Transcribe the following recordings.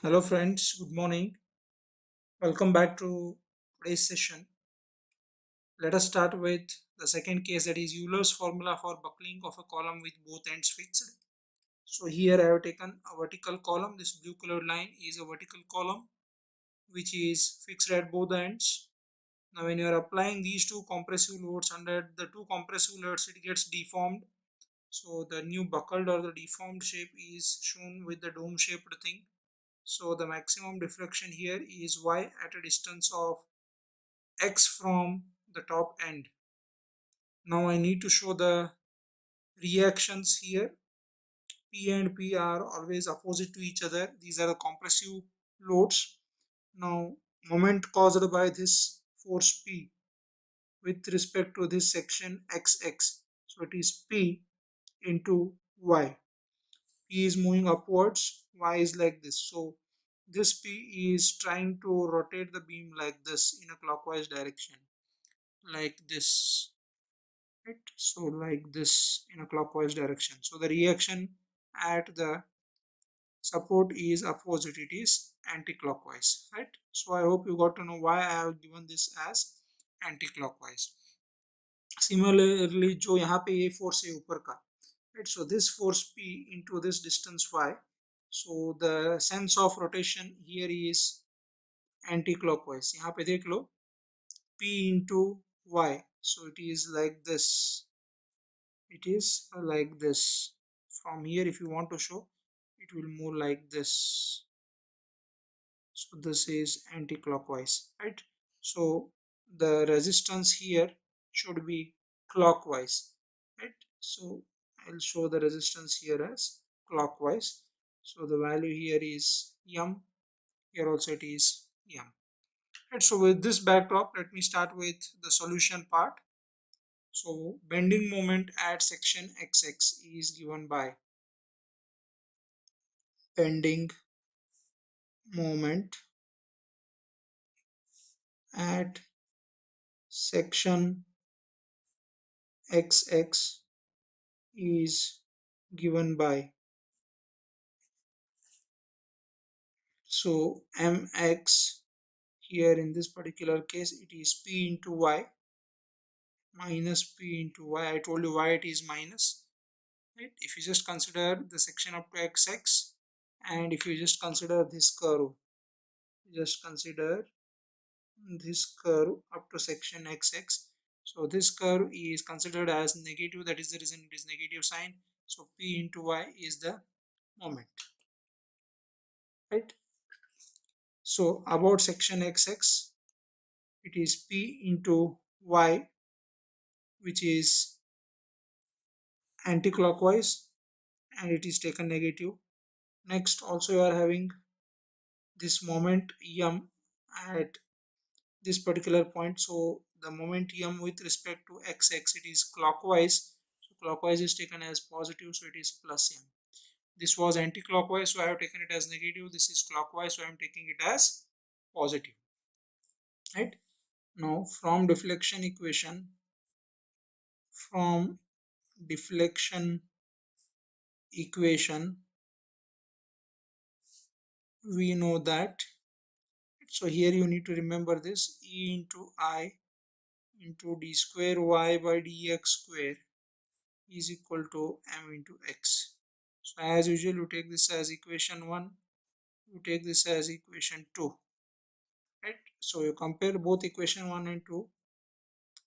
Hello friends, good morning. Welcome back to today's session. Let us start with the second case, that is Euler's formula for buckling of a column with both ends fixed. So here I have taken a vertical column. This blue colored line is a vertical column which is fixed at both ends. Now when you are applying these two compressive loads, under the two compressive loads it gets deformed. So the new buckled or the deformed shape is shown with the dome shaped thing. So the maximum deflection here is y at a distance of x from the top end. Now I need to show the reactions here. P and P are always opposite to each other. These are the compressive loads. Now moment caused by this force P with respect to this section XX. So it is P into Y. P is moving upwards, Y is like this. So this P is trying to rotate the beam like this in a clockwise direction, like this, right? So like this in a clockwise direction. So the reaction at the support is opposite, it is anti-clockwise, right? So I hope you got to know why I have given this as anti-clockwise. Similarly जो यहाँ पे ये force है ऊपर का, right? So this force P into this distance y, so the sense of rotation here is anti-clockwise. यहाँ पे देख लो P into y, so it is like this, it is like this. From here if you want to show, it will move like this. So this is anti-clockwise, right? So the resistance here should be clockwise, right? So I'll show the resistance here as clockwise. So the value here is m, here also it is m, right? So with this backdrop, let me start with the solution part. So bending moment at section XX is given by bending moment at section XX is given by, so mx, here in this particular case it is p into y minus p into y. I told you why it is minus, right? If you just consider the section up to xx, and if you just consider this curve, just consider this curve up to section xx, so this curve is considered as negative, that is the reason it is negative sign. So p into y is the moment, right? So about section xx, it is p into y, which is anti-clockwise, and it is taken negative. Next also you are having this moment m at this particular point. So the moment m with respect to xx, it is clockwise. So clockwise is taken as positive, so it is plus m. This was anti-clockwise, so I have taken it as negative. This is clockwise, so I am taking it as positive, right? Now from deflection equation we know that, so here you need to remember this, e into I into d square y by dx square is equal to m into x. So as usual you take this as equation 1, you take this as equation 2, right? So you compare both equation 1 and 2.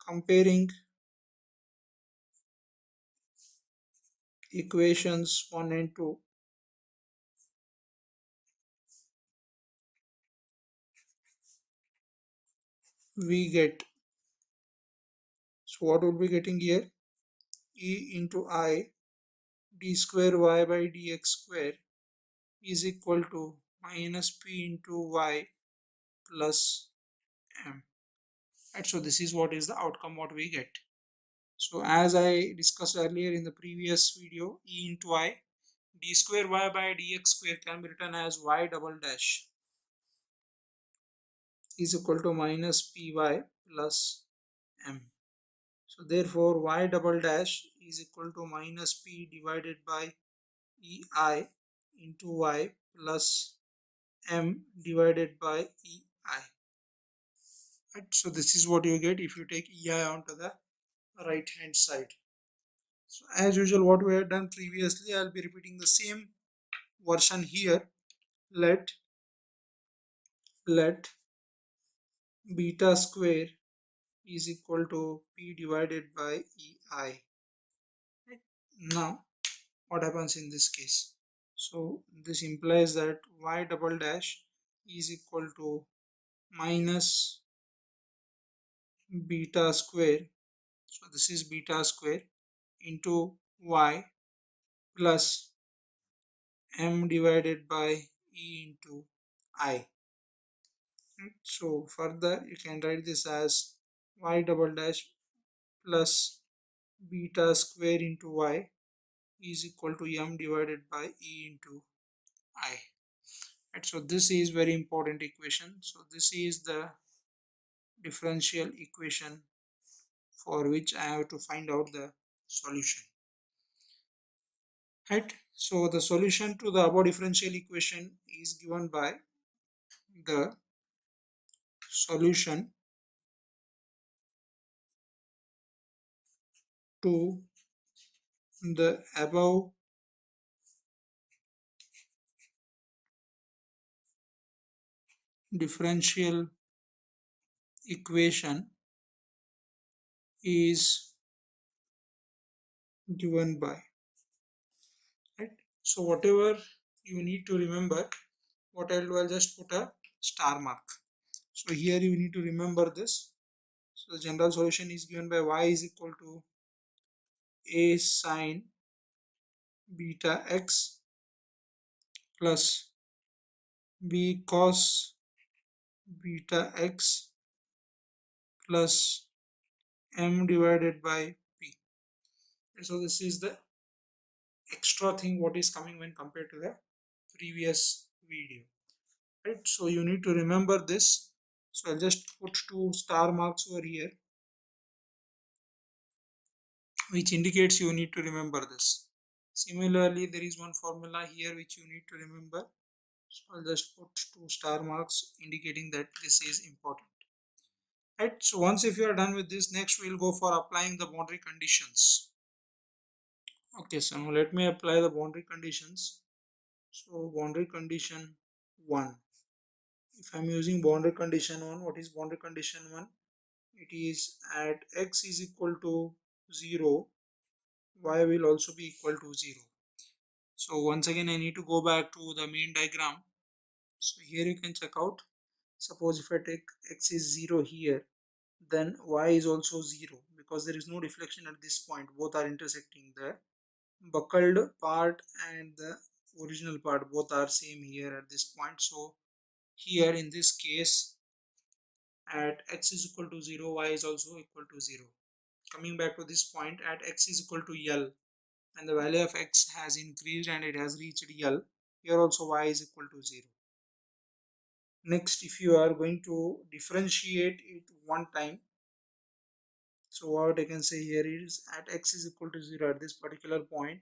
Comparing equations 1 and 2, we get, so what would be getting here, e into I d square y by dx square is equal to minus p into y plus m, right? So this is what is the outcome what we get. So as I discussed earlier in the previous video, e into I d square y by dx square can be written as y double dash is equal to minus py plus m. So therefore y double dash is equal to minus p divided by ei into y plus m divided by ei. Right? So this is what you get if you take ei onto the right hand side. So as usual, what we have done previously, I'll be repeating the same version here. Let beta square is equal to p divided by ei. Right? Now what happens in this case? So this implies that y double dash is equal to minus beta square. So this is beta square into y plus m divided by e into I. Right? So further you can write this as y double dash plus beta square into y is equal to m divided by e into I. Right? So this is very important equation. So this is the differential equation for which I have to find out the solution. Right? So the solution to the above differential equation is given by the solution to the above differential equation is given by. Right? So whatever you need to remember, what I'll do, I'll just put a star mark. So here you need to remember this. So the general solution is given by y is equal to a sine beta x plus b cos beta x plus m divided by p. So this is the extra thing what is coming when compared to the previous video. Right? So you need to remember this. So I'll just put two star marks over here, which indicates you need to remember this. Similarly, there is one formula here which you need to remember. So I'll just put two star marks indicating that this is important. Right? So once if you are done with this, next we'll go for applying the boundary conditions. Okay, so now let me apply the boundary conditions. So boundary condition 1. If I'm using boundary condition 1, what is boundary condition 1? It is at x is equal to 0, y will also be equal to 0. So once again I need to go back to the main diagram. So here you can check out. Suppose if I take x is 0 here, then y is also 0 because there is no deflection at this point. Both are intersecting. The buckled part and the original part both are same here at this point. So here in this case at x is equal to 0, y is also equal to 0. Coming back to this point, at x is equal to L and the value of x has increased and it has reached L, here also y is equal to 0. Next, if you are going to differentiate it one time, so what I can say here is at x is equal to 0 at this particular point,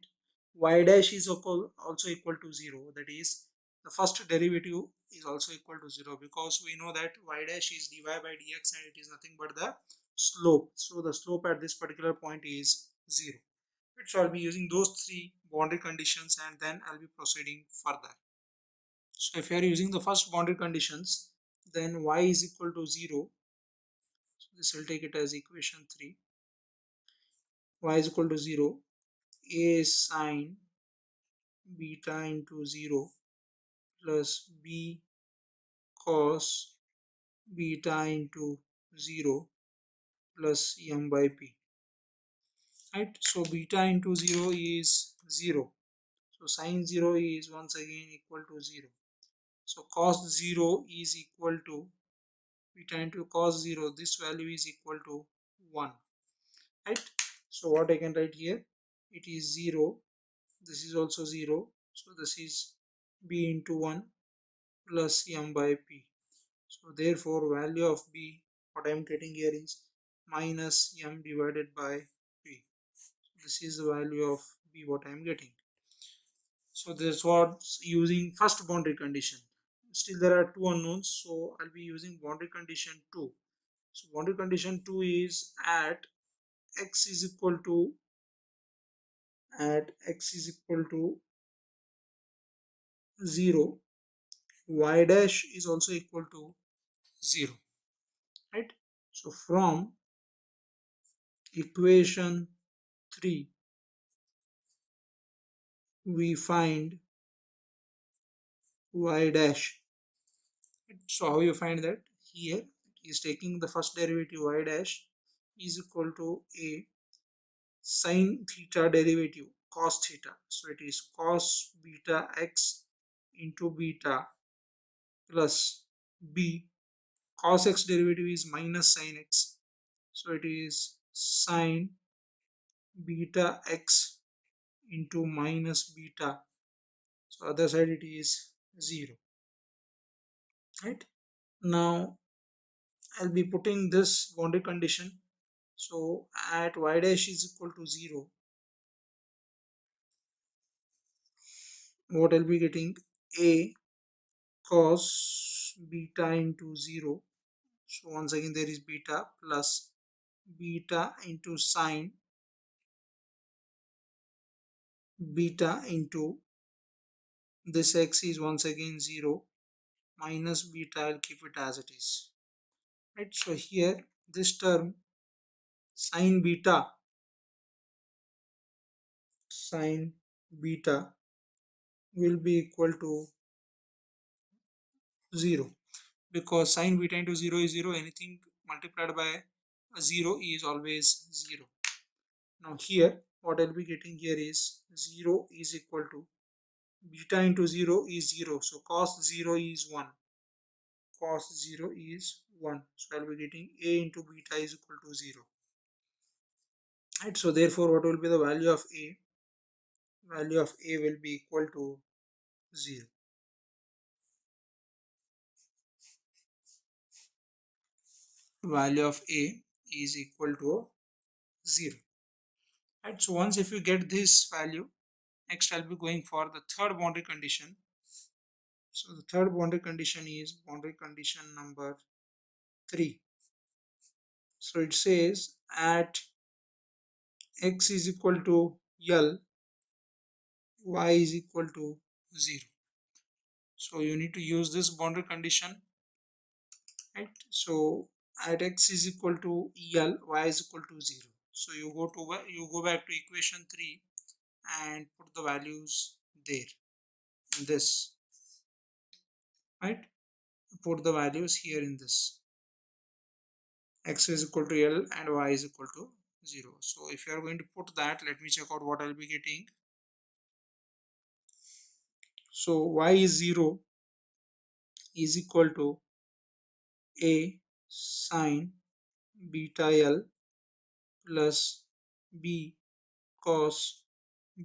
y dash is also equal to 0. That is, the first derivative is also equal to 0 because we know that y dash is dy by dx and it is nothing but the slope. So the slope at this particular point is 0. So I'll be using those three boundary conditions and then I'll be proceeding further. So if you are using the first boundary conditions, then y is equal to 0. So this will take it as equation 3. Y is equal to 0. A sine beta into 0 plus b cos beta into 0 plus m by p. Right? So beta into 0 is 0. So sine 0 is once again equal to 0. So cos 0 is equal to beta into cos 0. This value is equal to 1. Right? So what I can write here? It is 0. This is also 0. So this is b into 1 plus m by p. So therefore value of b, what I am getting here is minus m divided by p. This is the value of b what I am getting. So this was using first boundary condition. still there are two unknowns, so I'll be using boundary condition 2. So boundary condition 2 is x is equal to x is equal to 0, y dash is also equal to 0, right? So from equation 3 we find y dash. So how you find that? Here it is taking the first derivative y dash is equal to a sine theta derivative cos theta. So it is cos beta x into beta plus b. Cos x derivative is minus sine x. So it is sine beta x into minus beta. So other side it is 0. Right? Now I'll be putting this boundary condition. So at y dash is equal to 0, what I'll be getting? A cos beta into 0. So once again there is beta plus beta into sine beta into this x is once again 0 minus beta. I'll keep it as it is. Right. So here this term sine beta will be equal to 0, because sine beta into 0 is 0. Anything multiplied by a 0 is always 0. Now here what I'll be getting here is 0 is equal to beta into 0 is 0. So cos 0 is 1. Cos 0 is 1. So I'll be getting a into beta is equal to 0. Right. So therefore what will be the value of a? Value of a will be equal to 0. Value of a is equal to 0. Right. So once if you get this value, next I'll be going for the third boundary condition. So the third boundary condition is boundary condition number 3. So it says at x is equal to L, y is equal to 0. So you need to use this boundary condition, right? So at x is equal to L, y is equal to 0. So you go back to equation 3 and put the values there in this, right? Put the values here in this. X is equal to L and y is equal to 0. So if you are going to put that, let me check out what I'll be getting. So y is 0 is equal to a sine beta L plus b cos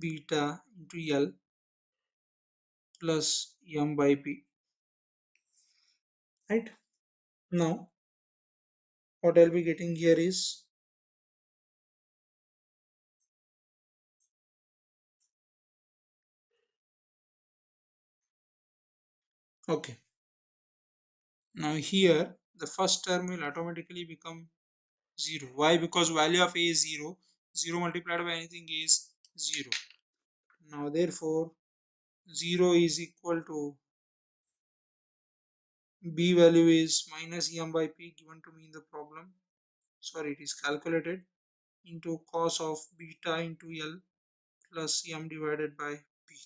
beta into L plus m by p. Right? Now what I'll be getting here is, okay. Now here the first term will automatically become 0. Why? Because value of a is 0. 0 multiplied by anything is 0. Now therefore 0 is equal to b value is minus m by p given to me in the problem. Sorry, it is calculated into cos of beta into L plus m divided by p.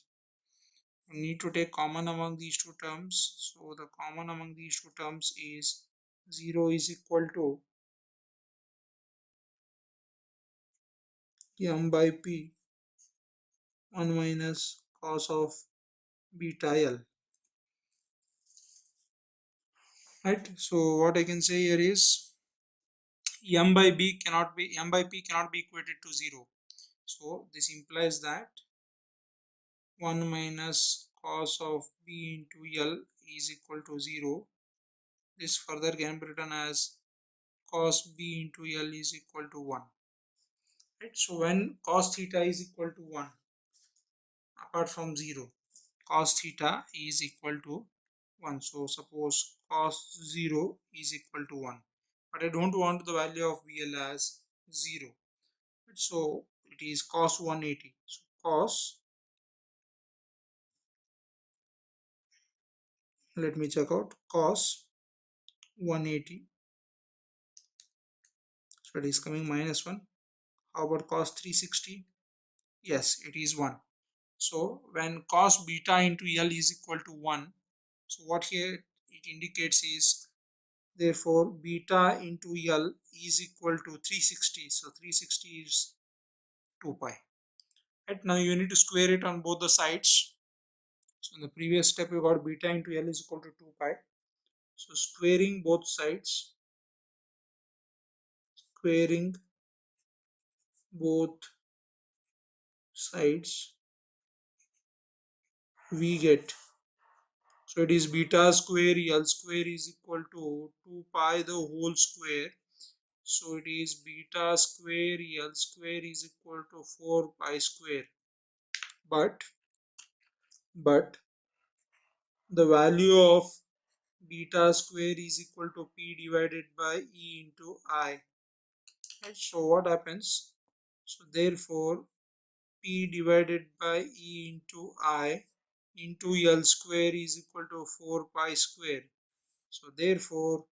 You need to take common among these two terms. So the common among these two terms is 0 is equal to m by p 1 minus cos of beta L. Right. So what I can say here is m by p cannot be equated to 0. So this implies that 1 minus cos of b into L is equal to 0. This further can be written as cos b into L is equal to 1. Right? So when cos theta is equal to 1, apart from 0, cos theta is equal to 1. So suppose cos 0 is equal to 1, but I don't want the value of VL as 0. So it is cos 180. So cos, let me check out, cos 180. So it is coming minus 1. How about cos 360? Yes, it is 1. So when cos beta into L is equal to 1, so what here it indicates is, therefore beta into L is equal to 360. So 360 is 2 pi. Right, now you need to square it on both the sides. So in the previous step you got beta into L is equal to 2 pi. So squaring both sides, we get, so it is beta square L square is equal to 2 pi the whole square. So it is beta square L square is equal to 4 pi square. But the value of beta square is equal to P divided by E into I. Right? So what happens? So therefore P divided by E into I into L square is equal to 4 pi square. So therefore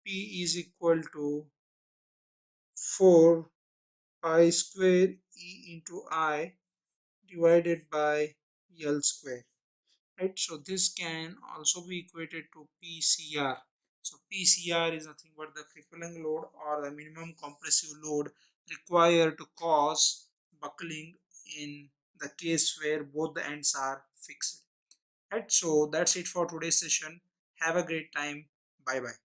P is equal to 4 pi square E into I divided by L square. Right, so this can also be equated to PCR. So PCR is nothing but the crippling load or the minimum compressive load required to cause buckling in the case where both the ends are fixed. Right, so that's it for today's session. Have a great time. Bye bye.